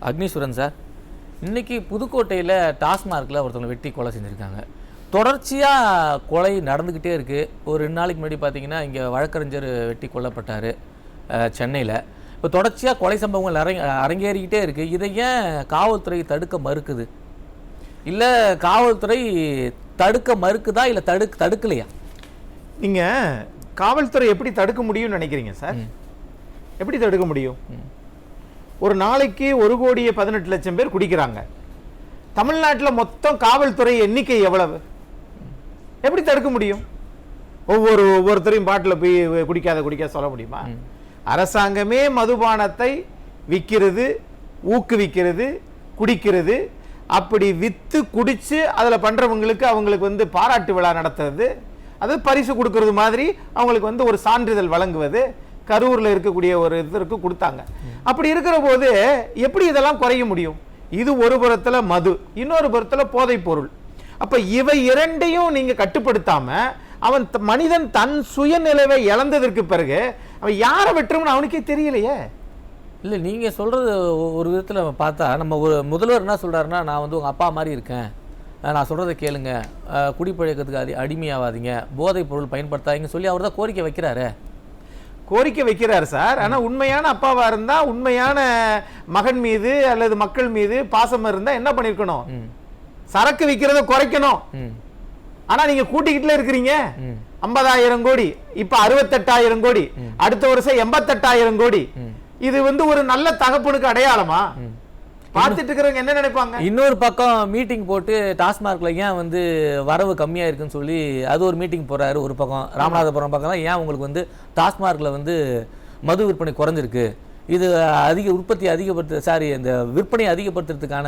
Agneeswaran sir, இன்றைக்கி புதுக்கோட்டையில் டாஸ்மார்க்கில் ஒருத்தவங்களை வெட்டி கொலை செஞ்சுருக்காங்க. தொடர்ச்சியாக கொலை நடந்துக்கிட்டே இருக்குது. ஒரு 2 நாளைக்கு முன்னாடி பார்த்தீங்கன்னா இங்கே வழக்கறிஞர் வெட்டி கொல்லப்பட்டார் சென்னையில். இப்போ தொடர்ச்சியாக கொலை சம்பவங்கள் அரங்கேறிக்கிட்டே இருக்குது. இதை ஏன் காவல்துறை தடுக்க மறுக்குது? இல்லை காவல்துறை தடுக்க மறுக்குதா இல்லை தடுக்கலையா? நீங்கள் காவல்துறை எப்படி தடுக்க முடியும்னு நினைக்கிறீங்க சார்? எப்படி தடுக்க முடியும்? ஒரு நாளைக்கு 1,18,00,000 பேர் குடிக்கிறாங்க. தமிழ்நாட்டில் மொத்தம் காவல்துறை எண்ணிக்கை எவ்வளவு? எப்படி தடுக்க முடியும்? ஒவ்வொருத்தரையும் பாட்டில் போய் குடிக்காத சொல்ல முடியுமா? அரசாங்கமே மதுபானத்தை விற்கிறது, ஊக்குவிக்கிறது, குடிக்கிறது. அப்படி வித்து குடிச்சு அதில் பண்றவங்களுக்கு அவங்களுக்கு பாராட்டு விழா நடத்துறது, அது பரிசு கொடுக்கறது மாதிரி அவங்களுக்கு ஒரு சான்றிதழ் வழங்குவது கரூர்ல இருக்கக்கூடிய ஒரு இதற்கு கொடுத்தாங்க. அப்படி இருக்கிற போது எப்படி இதெல்லாம் குறைய முடியும்? இது ஒரு புறத்துல மது, இன்னொரு புறத்துல போதைப் பொருள். அப்ப இவை இரண்டையும் நீங்க கட்டுப்படுத்தாம அவன் மனிதன் தன் சுயநிலைவை இழந்ததற்கு பிறகு அவன் யாரை வெட்டுறோம்னு அவனுக்கே தெரியலையே. இல்லை, நீங்கள் சொல்கிறது ஒரு விதத்தில் பார்த்தா நம்ம ஒரு முதல்வர் என்ன சொல்கிறாருன்னா, நான் உங்கள் அப்பா மாதிரி இருக்கேன், நான் சொல்கிறத கேளுங்க, குடிப்பழக்கத்துக்கு அடிமையாகாதீங்க, போதைப் பொருள் பயன்படுத்தாதீங்கன்னு சொல்லி அவர் தான் கோரிக்கை வைக்கிறார் சார். ஆனா உண்மையான அப்பாவா இருந்தா, உண்மையான மகன் மீது அல்லது மக்கள் மீது பாசம் இருந்தா என்ன பண்ணிருக்கணும்? சரக்கு விக்கிறத குறைக்கணும். ஆனா நீங்க கூட்டிக்கிட்டுல இருக்கிறீங்க. 50,000 கோடி, இப்ப 68,000 கோடி, அடுத்த வருஷம் 88,000 கோடி. இது ஒரு நல்ல தகப்பனுக்கு அடையாளமா? பார்த்துட்டு இருக்கிறவங்க என்ன நினைப்பாங்க? இன்னொரு பக்கம் மீட்டிங் போட்டு டாஸ்மார்க்ல ஏன் வரவு கம்மியா இருக்குன்னு சொல்லி அது ஒரு மீட்டிங் போறாரு. ஒரு பக்கம் ராமநாதபுரம் பக்கம் தான் ஏன் உங்களுக்கு டாஸ்மார்க்ல மது விற்பனை குறைஞ்சிருக்கு, இது இந்த விற்பனையை அதிகப்படுத்துறதுக்கான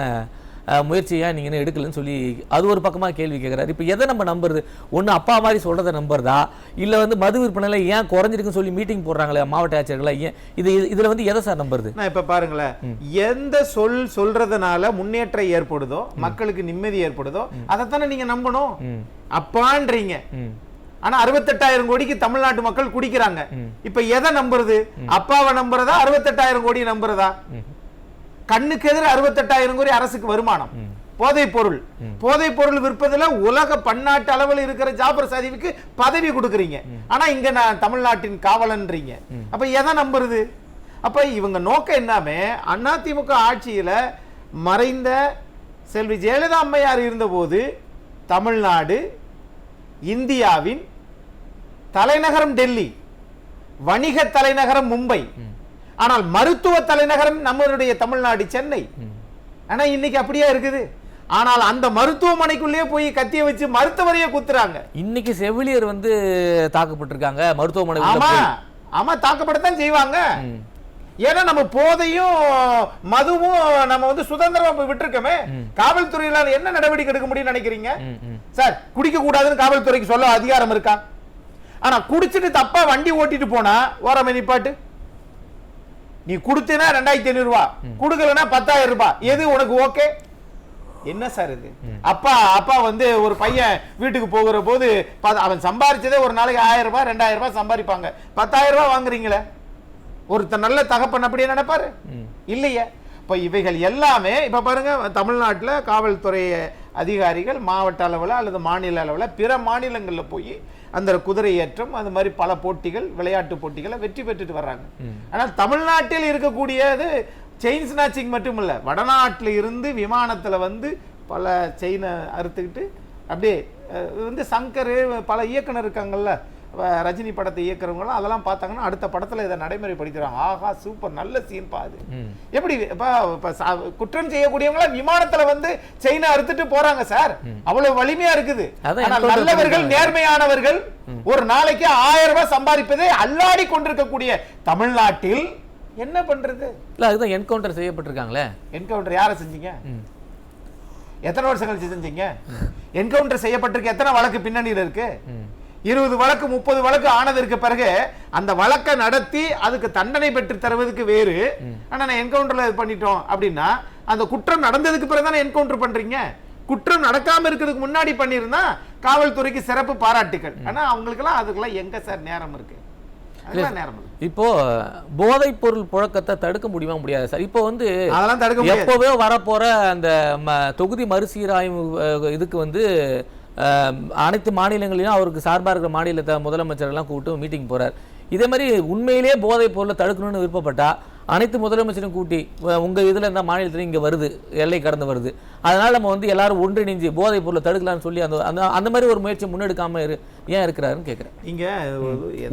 முயற்சியா நீங்க என்ன எடுக்கலன்னு சொல்லி அது ஒரு பக்கமா கேள்வி கேட்கிறாரு. இப்போ எதை நம்ம நம்புறது? ஒன்று அப்பா மாதிரி சொல்றதை நம்புறதா, இல்லை மது விற்பனையில ஏன் குறைஞ்சிருக்குன்னு சொல்லி மீட்டிங் போடுறாங்களே மாவட்ட ஆட்சியர்களை, ஏன் இதுல எதை சார் நம்புறது? நான் இப்ப பாருங்களேன், எந்த சொல்றதுனால முன்னேற்றம் ஏற்படுதோ, மக்களுக்கு நிம்மதி ஏற்படுதோ, அதைத்தானே நீங்க நம்பணும். அப்பான்றீங்க. ஆனா 68,000 கோடிக்கு தமிழ்நாட்டு மக்கள் குடிக்கிறாங்க. இப்ப எதை நம்புறது? அப்பாவை நம்புறதா, 68,000 கோடி நம்புறதா? கண்ணுக்கு எதிர 68,000 கோடி அரசுக்கு வருமானம். போதைப் பொருள் விற்பதுல உலக பன்னாட்டு அளவில் இருக்கிற ஜாபர் சாதிவுக்கு பதவி கொடுக்குறீங்க. ஆனா இங்க நான் தமிழ்நாட்டின் காவலன்றீங்க. அப்ப எதை நம்புறது? அப்ப இவங்க நோக்கம் என்னமே, அதிமுக ஆட்சியில மறைந்த செல்வி ஜெயலலிதா அம்மையார் இருந்த போது தமிழ்நாடு இந்தியாவின் தலைநகரம் டெல்லி, வணிக தலைநகரம் மும்பை, ஆனால் மருத்துவ தலைநகரம் நம்மளுடைய தமிழ்நாடு சென்னை. ஆனா இன்னைக்கு அப்படியே இருக்குது. ஆனால் அந்த மருத்துவமனைக்குள்ளே போய் கத்திய வச்சு மருத்துவரையே குத்துறாங்க. இன்னைக்கு செவிலியர் தாக்கப்பட்டிருக்காங்க மருத்துவமனை. ஆமா, தாக்கப்படத்தான் செய்வாங்க. ஏன்னா நம்ம போதையும் மதுவும் நம்ம சுதந்திரமா விட்டுருக்கோமே. காவல்துறையில என்ன நடவடிக்கை எடுக்க முடியும்னு நினைக்கிறீங்க சார்? குடிக்க கூடாதுன்னு காவல்துறைக்கு சொல்ல அதிகாரம் இருக்கா? ஆனா குடிச்சிட்டு தப்பா வண்டி ஓட்டிட்டு போனா ஓரமே நிப்பாட்டு, நீ கொடுத்தனா 2,500 ரூபாய், கொடுக்கலனா 10,000 ரூபாய், எது உனக்கு ஓகே? என்ன சார் இது? அப்பா ஒரு பையன் வீட்டுக்கு போகிற போது அவன் சம்பாரிச்சதே ஒரு நாளைக்கு 1,000 ரூபாய் 2,000 ரூபாய் சம்பாதிப்பாங்க. 10,000 ரூபாய் வாங்குறீங்களே, ஒருத்தர் நல்ல தகப்பன் அப்படியே நினைப்பாரு? இல்லையே. இப்ப இவைகள் எல்லாமே இப்ப பாருங்க, தமிழ்நாட்டில் காவல்துறை அதிகாரிகள் மாவட்ட அளவில் அல்லது மாநில அளவில் பிற மாநிலங்களில் போய் அந்த குதிரை ஏற்றம், அது மாதிரி பல போட்டிகள், விளையாட்டு போட்டிகளை வெற்றி பெற்றுட்டு வர்றாங்க. ஆனால் தமிழ்நாட்டில் இருக்கக்கூடியது செயின் ஸ்நாச்சிங் மட்டும் இல்ல, வடநாட்டில் இருந்து விமானத்தில் பல செயினை அறுத்துக்கிட்டு அப்படியே சங்கர் பல இயக்குனர் இருக்காங்கல்ல, ரஜினி படத்தை இயக்குறவங்களாம் அதெல்லாம் பார்த்தாங்கன்னா அடுத்த படத்துல இதை நடைமுறைப்படுத்துறாங்க. ஆஹா சூப்பர், நல்ல சீன் பாது. எப்படி குற்றம் செய்யக்கூடியவங்கள விமானத்துல செயினை அறுத்துட்டு போறாங்க சார், அவ்வளவு வலிமையா இருக்குது. நல்லவர்கள் நேர்மையானவர்கள் ஒரு நாளைக்கு 1,000 ரூபாய் சம்பாதிப்பதை அல்லாடி கொண்டிருக்கக்கூடிய தமிழ்நாட்டில் என்ன பண்றது? அதுதான் என்கவுண்டர் செய்யப்பட்டிருக்காங்களே. என்கவுண்டர் யாரை செஞ்சீங்க? எத்தனை வருஷம் கழிச்சு செஞ்சீங்க? என்கவுண்டர் செய்யப்பட்டிருக்கு எத்தனை வழக்கு பின்னணியில் இருக்கு? 20 வழக்கு 30 வழக்கு ஆனதற்கு பிறகு அந்த வழக்கை நடத்தி அதுக்கு தண்டனை பெற்று தருவதற்கு வேறு. ஆனா நான் என்கவுண்டர்ல பண்ணிட்டோம் அப்படின்னா அந்த குற்றம் நடந்ததுக்கு பிறகு தானே என்கவுண்டர் பண்றீங்க. குற்றம் நடக்காம இருக்கிறதுக்கு முன்னாடி பண்ணிருந்தா காவல்துறைக்கு சிறப்பு பாராட்டுகள். ஆனா அவங்களுக்கெல்லாம் அதுக்கெல்லாம் எங்க சார் நேரம் இருக்கு? இப்போ போதைப் பொருள் புழக்கத்தை தடுக்க முடியுமா முடியாது சார்? இப்போ வந்து அதெல்லாம் தடுக்க முடியாது. எப்போவே வரப்போற அந்த தொகுதி மறுசீராய்வு இதுக்கு வந்து அனைத்து மாநிலங்களிலும் அவருக்கு சார்பாக இருக்கிற மாநிலத்தை முதலமைச்சரெல்லாம் கூப்பிட்டு மீட்டிங் போறார். இதே மாதிரி உண்மையிலேயே போதைப் பொருளை தடுக்கணும்னு விருப்பப்பட்டா அனைத்து முதலமைச்சரும் கூட்டி உங்கள் இதில் இந்த மாநிலத்தில் இங்கே வருது, எல்லை கடந்து வருது, அதனால் நம்ம வந்து எல்லாரும் ஒன்றிணைஞ்சு போதைப் பொருளை தடுக்கலாம்னு சொல்லி அந்த மாதிரி ஒரு முயற்சி முன்னெடுக்காம ஏன் இருக்கிறாருன்னு கேட்குறேன். இங்கே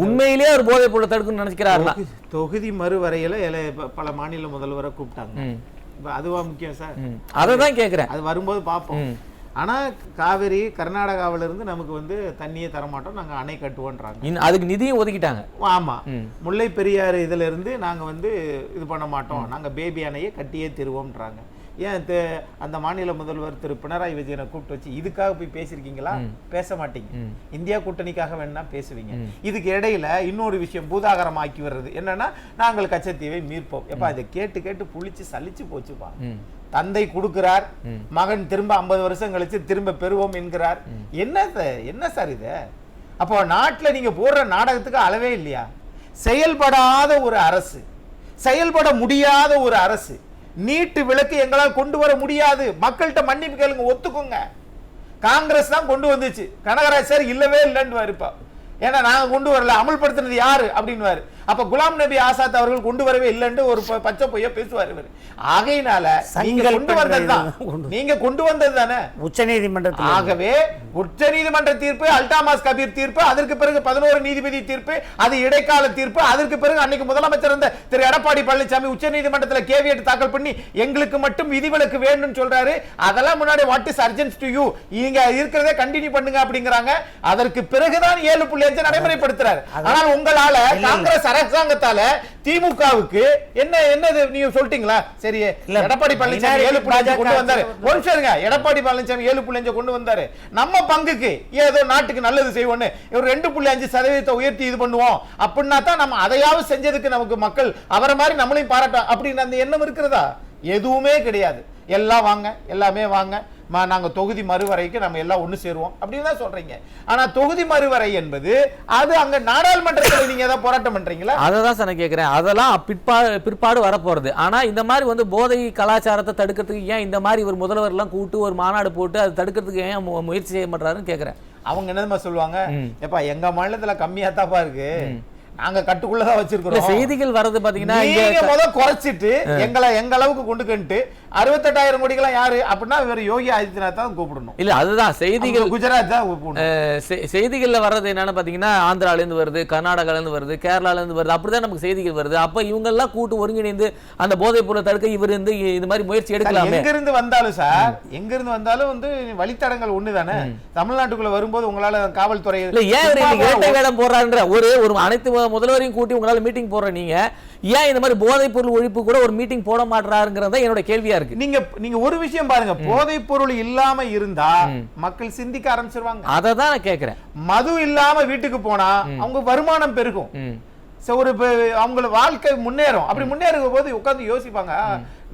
உண்மையிலேயே ஒரு போதைப் பொருளை தடுக்கணும்னு நினைக்கிறாருன்னா தொகுதி மறுவரையில் பல மாநில முதல்வரை கூப்பிட்டாங்க. அதுவா முக்கியம் சார்? அதை தான் கேட்குறேன். அது வரும்போது பார்ப்போம். ஆனால் காவிரி கர்நாடகாவிலிருந்து நமக்கு வந்து தண்ணியை தரமாட்டோம், நாங்கள் அணை கட்டுவோன்றாங்க. அதுக்கு நிதியும் ஒதுக்கிட்டாங்க. ஆமாம், முல்லை பெரியாறு இதுல இருந்து நாங்கள் வந்து இது பண்ண மாட்டோம், நாங்கள் பேபி அணையை கட்டியே தருவோம்ன்றாங்க. ஏன் அந்த மாநில முதல்வர் திரு பினராயி விஜயனை கூப்பிட்டு வச்சு இதுக்காக போய் பேசியிருக்கீங்களா? பேச மாட்டீங்க. இந்தியா கூட்டணிக்காக வேணா பேசுவீங்க. இதுக்கு இடையில இன்னொரு விஷயம் பூதாகரமாக்கி வர்றது என்னன்னா, நாங்கள் கச்சத்தீவை மீட்போம். எப்ப அதை கேட்டு கேட்டு புளிச்சு சலிச்சு போச்சுப்பா. தந்தை கொடுக்கிறார், மகன் திரும்ப 50 வருஷம் கழிச்சு திரும்ப பெறுவோம் என்கிறார். என்ன சார் இது? அப்போ நாட்டில் நீங்க போடுற நாடகத்துக்கு அளவே இல்லையா? செயல்படாத ஒரு அரசு, செயல்பட முடியாத ஒரு அரசு. நீட்டு விலக்கு எங்களால் கொண்டு வர முடியாது, மக்கள்கிட்ட மன்னிப்பு கேளுங்க, ஒத்துக்குங்க. காங்கிரஸ் தான் கொண்டு வந்துச்சு, கனகராஜ் சார் இல்லவே இல்லைன்னு இருப்பா. ஏன்னா நாங்க கொண்டு வரல, அமல்படுத்தினது யாரு அப்படின்னு. அப்ப குலாம் நபி ஆசாத் அவர்கள் கொண்டு வரவே இல்லைன்னு ஒரு பச்சை பொய்யா பேசுவார் இவர். ஆகையினால நீங்க கொண்டு வந்ததுதான், நீங்க கொண்டு வந்தது தானே உச்ச நீதிமன்றத்தில். ஆகவே உச்ச நீதிமன்ற தீர்ப்பு, அல்டாமாஸ் கபீர் தீர்ப்பு, அதற்கு பிறகு 11 நீதிபதி தீர்ப்பு, அது இடைக்கால தீர்ப்பு. அதற்கு பிறகு அன்னைக்கு முதலமைச்சர் இருந்த திரு எடப்பாடி பழனிசாமி உச்ச நீதிமன்றத்தில் கேவியட் தாக்கல் பண்ணி எங்களுக்கு மட்டும் விதிவிலக்கு வேணும்னு சொல்றாரு. அதெல்லாம் முன்னாடி what is urgent to you, நீங்க இருக்கிறதே கண்டினியூ பண்ணுங்க அப்படிங்கிறாங்க. அதற்கு பிறகுதான் 7.5 நடைமுறைப்படுத்துறாரு. ஆனால் உங்களால காங்கிரஸ் அரசாங்கத்தால திமுகவுக்கு என்னது நீங்க சொல்லிட்டீங்களா? சரி, எடப்பாடி பழனிசாமி 7.5 கொண்டு வந்தாரு. ஒரு நிமிஷம், எடப்பாடி பழனிசாமி 7.5 கொண்டு வந்தாரு. நம்ம பங்குக்கு ஏதோ நாட்டுக்கு நல்லது செய்வோம்னு இவர் 2.5% உயர்த்தி இது பண்ணுவோம் அப்படின்னா தான் நம்ம அதையாவது செஞ்சதுக்கு நமக்கு மக்கள் அவரை மாதிரி நம்மளையும் பாராட்டும் அப்படின்னு அந்த எண்ணம் இருக்கிறதா? எதுவுமே கிடையாது. எல்லாம் வாங்க, எல்லாமே வாங்க, நாங்க தொகுதி மறுவரைக்கு நம்ம எல்லாம் ஒண்ணு சேருவோம் அப்படின்னு தான் சொல்றீங்க. ஆனா தொகுதி மறுவரை என்பது அது அங்க நாடாளுமன்றத்தில் நீங்க ஏதாவது போராட்டம் பண்றீங்களா? அததான் சார் நான் கேட்கிறேன். அதெல்லாம் பிற்பாடு வரப்போறது. ஆனா இந்த மாதிரி வந்து போதை கலாச்சாரத்தை தடுக்கிறதுக்கு ஏன் இந்த மாதிரி ஒரு முதல்வர் எல்லாம் கூட்டு ஒரு மாநாடு போட்டு அதை தடுக்கிறதுக்கு ஏன் முயற்சி செய்ய மாட்டாருன்னு கேட்கிறேன். அவங்க என்னமா சொல்லுவாங்க, எப்பா எங்க மாநிலத்துல கம்மியா தாப்பா இருக்கு, நாங்க கட்டுக்குள்ளதான் வச்சிருக்கோம். செய்திகள் வர்றது பாத்தீங்கன்னா குறைச்சிட்டு எங்க அளவுக்கு கொண்டுக்கிட்டு 68,000 கோடிகள் யாரு அப்படின்னா இவர் யோகி ஆதித்யநாத் தான் கூப்பிடணும். இல்ல அதுதான் செய்திகள், குஜராத் தான். செய்திகள்ல வர்றது என்னன்னு பாத்தீங்கன்னா ஆந்திரால இருந்து வருது, கர்நாடகால இருந்து வருது, கேரளால இருந்து வருது, அப்படிதான் நமக்கு செய்திகள் வருது. அப்ப இவங்க எல்லாம் கூட்டு ஒருங்கிணைந்து அந்த போதைப் பொருளை தடுக்க இவர் இருந்து இந்த மாதிரி முயற்சி எடுக்கலாம். எங்க இருந்து வந்தாலும் சார், எங்க இருந்து வந்தாலும் வந்து வழித்தடங்கள் ஒண்ணுதானே. தமிழ்நாட்டுக்குள்ள வரும்போது உங்களால காவல்துறை ஏன் இரட்டை வேடம் போடுறான்ற ஒரு அனைத்து முதல்வரையும் கூட்டி உங்களால மீட்டிங் போடுற நீங்க ஏன் இந்த மாதிரி போதைப் பொருள் ஒழிப்பு கூட ஒரு மீட்டிங் போட மாட்டாருங்கிறத என்னோட கேள்வியா இருக்கு. நீங்க ஒரு விஷயம் பாருங்க, போதைப் பொருள் இல்லாம இருந்தா மக்கள் சிந்திக்க ஆரம்பிச்சிருவாங்க. அதை தான் நான் கேட்கிறேன். மது இல்லாம வீட்டுக்கு போனா அவங்க வருமானம் பெருகும், ஒரு அவங்கள வாழ்க்கை முன்னேறும். அப்படி முன்னேறும் போது உட்கார்ந்து யோசிப்பாங்க,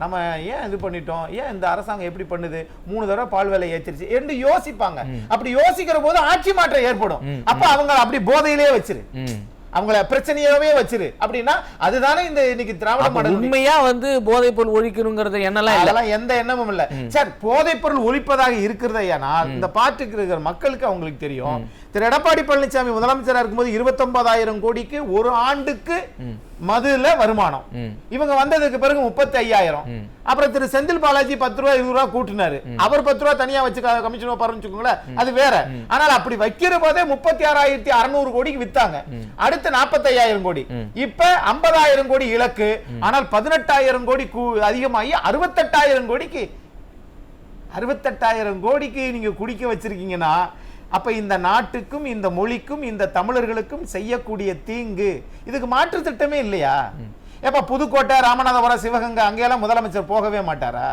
நம்ம ஏன் இது பண்ணிட்டோம், ஏன் இந்த அரசாங்கம் எப்படி பண்ணுது, 3 தடவை பால் விலை ஏற்றிருச்சு என்று யோசிப்பாங்க. அப்படி யோசிக்கிற போது ஆட்சி மாற்றம் ஏற்படும். அப்ப அவங்க அப்படி போதையிலே வச்சிரு, அவங்கள பிரச்சனையாவே வச்சிரு அப்படின்னா அதுதானே இந்த இன்னைக்கு திராவிட மாடல். உண்மையா வந்து போதைப் பொருள் ஒழிக்கணுங்கிறது எண்ணலாம் அதெல்லாம் எந்த எண்ணமும் இல்ல சார். போதைப் பொருள் ஒழிப்பதாக இருக்கிறதையானால் இந்த பாட்டுக்கு இருக்கிற மக்களுக்கு அவங்களுக்கு தெரியும். திரு எடப்பாடி பழனிசாமி முதலமைச்சரா இருக்கும்போது 29,000 கோடிக்கு ஒரு ஆண்டுக்கு மதுல வருமானம். இவங்க வந்ததுக்கு பிறகு 35,000. அப்புறம் திரு செந்தில் பாலாஜி 10 ரூபாய் 20 ரூபாய் கூட்டினாரு. அவர் 10 ரூபாய் தனியா வச்சு கமிஷன் வைப்பாருன்னு அது வேற. ஆனால் அப்படி வைக்கிற போதே 36,600 கோடிக்கு வித்தாங்க. அடுத்து 45,000 கோடி, இப்ப 50,000 கோடி இலக்கு. ஆனால் 18,000 கோடி அதிகமாகி 68,000 கோடிக்கு நீங்க குடிக்க வச்சிருக்கீங்கன்னா அப்ப இந்த நாட்டுக்கும் இந்த மொழிக்கும் இந்த தமிழர்களுக்கும் செய்யக்கூடிய தீங்கு இதுக்கு மாற்று திட்டமே இல்லையா? எப்ப புதுக்கோட்டை, ராமநாதபுரம், சிவகங்கை அங்கெல்லாம் முதலமைச்சர் போகவே மாட்டாரா?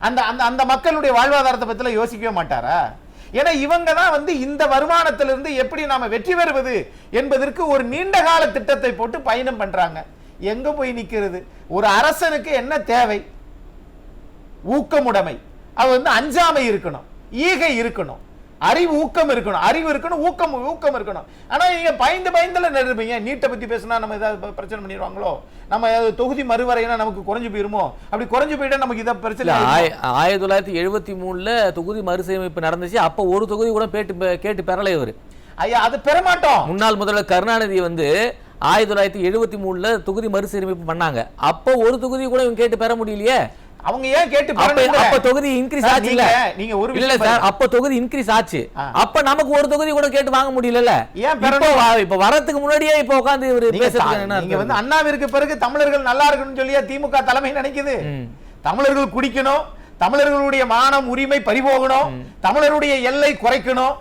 அந்த அந்த மக்களுடைய வாழ்வாதாரத்தை பத்தி யோசிக்கவே மாட்டாரா? ஏன்னா இவங்க தான் வந்து இந்த வருமானத்திலிருந்து எப்படி நாம வெற்றி பெறுவது என்பதற்கு ஒரு நீண்ட கால திட்டத்தை போட்டு பயணம் பண்றாங்க. எங்க போய் நிக்கிறது? ஒரு அரசனுக்கு என்ன தேவை? ஊக்கமுடைமை, அவ வந்து அஞ்சாமை இருக்கணும், ஈகை இருக்கணும். அறிவு ஊக்கம் இருக்கணும், அறிவு இருக்கணும், ஊக்கம் இருக்கணும். ஆனா நீங்க பயந்துல நிறுவீங்க. நீட்டை பத்தி பேசினா நம்ம ஏதாவது பிரச்சனை பண்ணிடுவாங்களோ, நம்ம தொகுதி மறுவரையினா நமக்கு குறைஞ்சு போயிருமோ, அப்படி குறைஞ்சு போயிட்டா நமக்கு இதை பிரச்சனை. 1973 தொகுதி மறுசீரமைப்பு நடந்துச்சு. அப்ப ஒரு தொகுதி கூட கேட்டு பெறலை இவரு. ஐயா அது பெற மாட்டோம். முன்னாள் முதல்வர் கருணாநிதி வந்து 1973 தொகுதி மறுசீரமைப்பு பண்ணாங்க. அப்போ ஒரு தொகுதி கூட இவங்க கேட்டு பெற முடியலையே. அவங்க ஏன் கேட்டு அப்ப தொகுதி இன்கிரீஸ் ஆச்சு இல்ல? நீங்க ஒரு இல்ல சார், அப்ப தொகுதி இன்கிரீஸ் ஆச்சு. அப்ப நமக்கு ஒரு தொகுதி கூட கேட்டு வாங்க முடியல. இப்ப வரதுக்கு முன்னாடியே இப்ப உட்கார்ந்து இவரு பேசுறாங்க. நீங்க வந்து அண்ணாவிற்கு பிறகு தமிழர்கள் நல்லா இருக்கணும்னு சொல்லியா திமுக தலைமை நினைக்குது? தமிழர்கள் குடிக்கணும், தமிழர்களுடைய மானம் உரிமை பறிபோகணும், தமிழருடைய எல்லை குறைக்கணும்.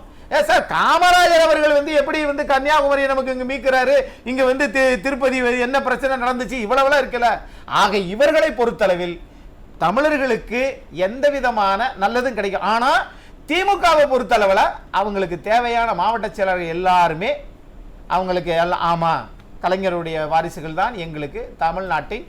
சார் காமராஜர் அவர்கள் வந்து எப்படி வந்து கன்னியாகுமரியை நமக்கு இங்க மீட்கிறாரு, இங்க வந்து திருப்பதி என்ன பிரச்சனை நடந்துச்சு, இவ்வளவுலாம் இருக்குல்ல. ஆக இவர்களை பொறுத்தளவில் தமிழர்களுக்கு எந்த விதமான நல்லதும் கிடைக்கும். ஆனா திமுகவை பொறுத்தளவுல அவங்களுக்கு தேவையான மாவட்ட செயலர்கள் எல்லாருமே அவங்களுக்கு எல்லாம் ஆமா கலைஞருடைய வாரிசுகள் தான் எங்களுக்கு தமிழ்நாட்டில்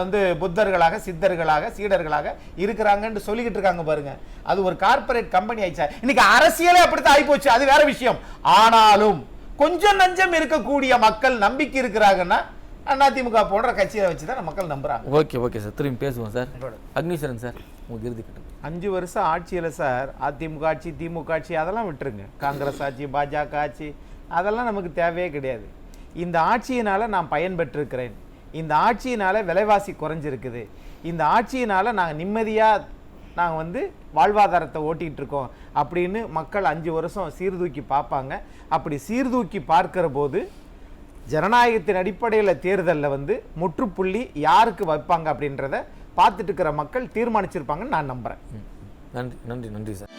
வந்து புத்தர்களாக சித்தர்களாக சீடர்களாக இருக்கிறாங்கன்னு சொல்லிக்கிட்டு இருக்காங்க பாருங்க. அது ஒரு கார்ப்பரேட் கம்பெனி ஆயிடுச்சா? இன்னைக்கு அரசியலே அப்படித்தான் ஆகி போச்சு. அது வேற விஷயம். ஆனாலும் கொஞ்சம் நஞ்சம் இருக்கக்கூடிய மக்கள் நம்பிக்கை இருக்கிறாங்கன்னா அதிமுக போன்ற கட்சியை வச்சுதான் மக்கள் நம்புறாங்க. ஓகே சார், திரும்பி பேசுவோம் சார். அக்னீஸ்வரன் சார், உங்களுக்கு இறுதி கட்டம். 5 வருஷம் ஆட்சியில் சார் அதிமுக ஆட்சி திமுக ஆட்சி அதெல்லாம் விட்டுருங்க. காங்கிரஸ் ஆட்சி பாஜக ஆட்சி அதெல்லாம் நமக்கு தேவையே கிடையாது. இந்த ஆட்சியினால நான் பயன்பெற்றிருக்கிறேன், இந்த ஆட்சியினால விலைவாசி குறைஞ்சிருக்குது, இந்த ஆட்சியினால நாங்கள் நிம்மதியாக நாங்கள் வந்து வாழ்வாதாரத்தை ஓட்டிகிட்டு இருக்கோம் அப்படின்னு மக்கள் 5 வருஷம் சீர்தூக்கி பார்ப்பாங்க. அப்படி சீர்தூக்கி பார்க்கிற போது ஜனநாயகத்தின் அடிப்படையில் தேர்தலில் வந்து முற்றுப்புள்ளி யாருக்கு வைப்பாங்க அப்படின்றத பார்த்துட்டு இருக்கிற மக்கள் தீர்மானிச்சிருப்பாங்கன்னு நான் நம்புகிறேன். நன்றி சார்.